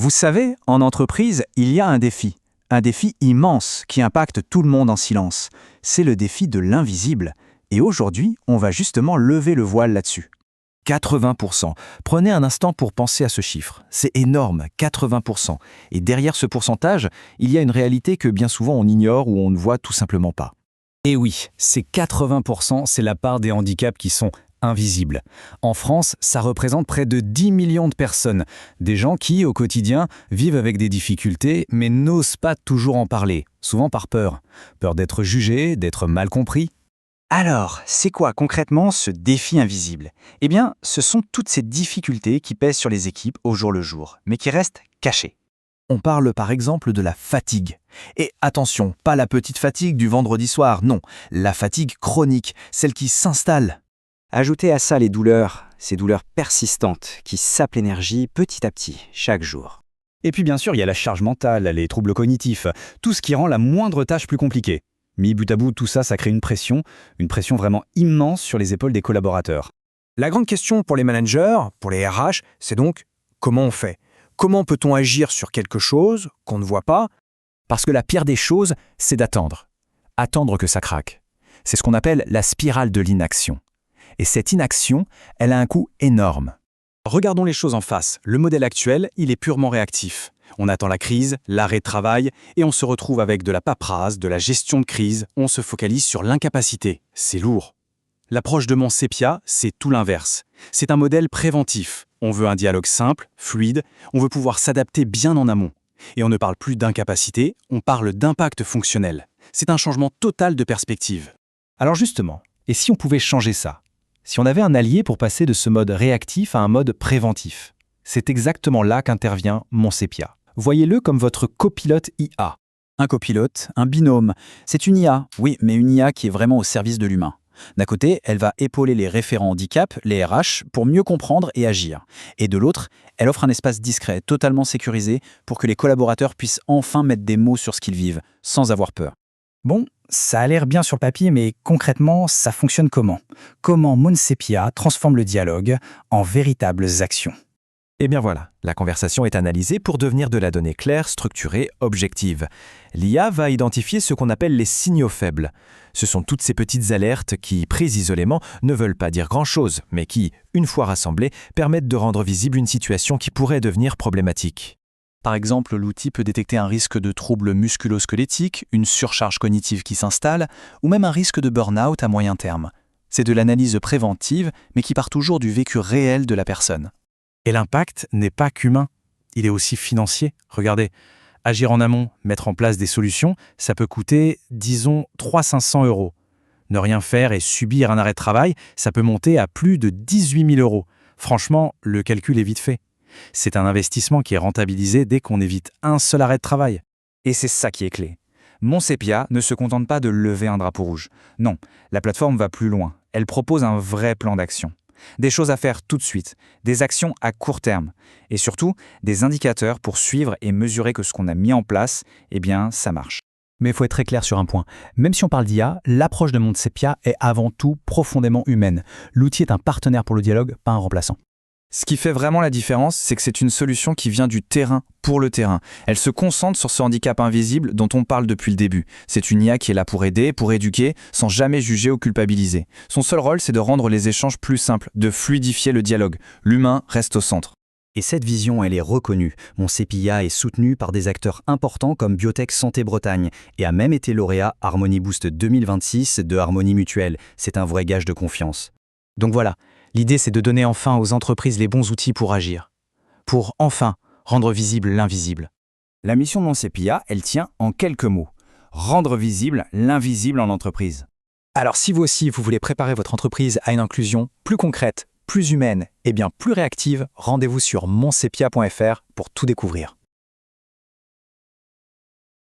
Vous savez, en entreprise, il y a un défi immense qui impacte tout le monde en silence. C'est le défi de l'invisible. Et aujourd'hui, on va justement lever le voile là-dessus. 80%. Prenez un instant pour penser à ce chiffre. C'est énorme, 80%. Et derrière ce pourcentage, il y a une réalité que bien souvent on ignore ou on ne voit tout simplement pas. Et oui, ces 80%, c'est la part des handicaps qui sont invisibles. En France, ça représente près de 10 millions de personnes. Des gens qui, au quotidien, vivent avec des difficultés, mais n'osent pas toujours en parler, souvent par peur. Peur d'être jugé, d'être mal compris. Alors, c'est quoi concrètement ce défi invisible? Eh bien, ce sont toutes ces difficultés qui pèsent sur les équipes au jour le jour, mais qui restent cachées. On parle par exemple de la fatigue. Et attention, pas la petite fatigue du vendredi soir, non, la fatigue chronique, celle qui s'installe. Ajoutez à ça les douleurs, ces douleurs persistantes qui sapent l'énergie petit à petit, chaque jour. Et puis bien sûr, il y a la charge mentale, les troubles cognitifs, tout ce qui rend la moindre tâche plus compliquée. Mis bout à bout, tout ça, ça crée une pression vraiment immense sur les épaules des collaborateurs. La grande question pour les managers, pour les RH, c'est donc comment on fait? Comment peut-on agir sur quelque chose qu'on ne voit pas? Parce que la pire des choses, c'est d'attendre. Attendre que ça craque. C'est ce qu'on appelle la spirale de l'inaction. Et cette inaction, elle a un coût énorme. Regardons les choses en face. Le modèle actuel, il est purement réactif. On attend la crise, l'arrêt de travail, et on se retrouve avec de la paperasse, de la gestion de crise. On se focalise sur l'incapacité. C'est lourd. L'approche de Monsepia, c'est tout l'inverse. C'est un modèle préventif. On veut un dialogue simple, fluide, on veut pouvoir s'adapter bien en amont. Et on ne parle plus d'incapacité, on parle d'impact fonctionnel. C'est un changement total de perspective. Alors justement, et si on pouvait changer ça? Si on avait un allié pour passer de ce mode réactif à un mode préventif? C'est exactement là qu'intervient Monsepia. Voyez-le comme votre copilote IA. Un copilote, un binôme. C'est une IA, oui, mais une IA qui est vraiment au service de l'humain. D'un côté, elle va épauler les référents handicap, les RH, pour mieux comprendre et agir. Et de l'autre, elle offre un espace discret, totalement sécurisé, pour que les collaborateurs puissent enfin mettre des mots sur ce qu'ils vivent, sans avoir peur. Bon, ça a l'air bien sur le papier, mais concrètement, ça fonctionne comment? Comment Monsepia transforme le dialogue en véritables actions? Eh bien voilà, la conversation est analysée pour devenir de la donnée claire, structurée, objective. L'IA va identifier ce qu'on appelle les signaux faibles. Ce sont toutes ces petites alertes qui, prises isolément, ne veulent pas dire grand-chose, mais qui, une fois rassemblées, permettent de rendre visible une situation qui pourrait devenir problématique. Par exemple, l'outil peut détecter un risque de troubles musculo-squelettiques, une surcharge cognitive qui s'installe, ou même un risque de burn-out à moyen terme. C'est de l'analyse préventive, mais qui part toujours du vécu réel de la personne. Et l'impact n'est pas qu'humain, il est aussi financier. Regardez, agir en amont, mettre en place des solutions, ça peut coûter, disons, 300-500 €. Ne rien faire et subir un arrêt de travail, ça peut monter à plus de 18 000 €. Franchement, le calcul est vite fait. C'est un investissement qui est rentabilisé dès qu'on évite un seul arrêt de travail. Et c'est ça qui est clé. Monsepia ne se contente pas de lever un drapeau rouge. Non, la plateforme va plus loin. Elle propose un vrai plan d'action. Des choses à faire tout de suite, des actions à court terme, et surtout des indicateurs pour suivre et mesurer que ce qu'on a mis en place, eh bien, ça marche. Mais il faut être très clair sur un point. Même si on parle d'IA, l'approche de Monsepia est avant tout profondément humaine. L'outil est un partenaire pour le dialogue, pas un remplaçant. Ce qui fait vraiment la différence, c'est que c'est une solution qui vient du terrain pour le terrain. Elle se concentre sur ce handicap invisible dont on parle depuis le début. C'est une IA qui est là pour aider, pour éduquer, sans jamais juger ou culpabiliser. Son seul rôle, c'est de rendre les échanges plus simples, de fluidifier le dialogue. L'humain reste au centre. Et cette vision, elle est reconnue. Monsepia est soutenu par des acteurs importants comme Biotech Santé Bretagne et a même été lauréat Harmony Boost 2026 de Harmonie Mutuelle. C'est un vrai gage de confiance. Donc voilà, l'idée c'est de donner enfin aux entreprises les bons outils pour agir. Pour enfin rendre visible l'invisible. La mission de Monsepia, elle tient en quelques mots. Rendre visible l'invisible en entreprise. Alors si vous aussi, vous voulez préparer votre entreprise à une inclusion plus concrète, plus humaine et bien plus réactive, rendez-vous sur monsepia.fr pour tout découvrir.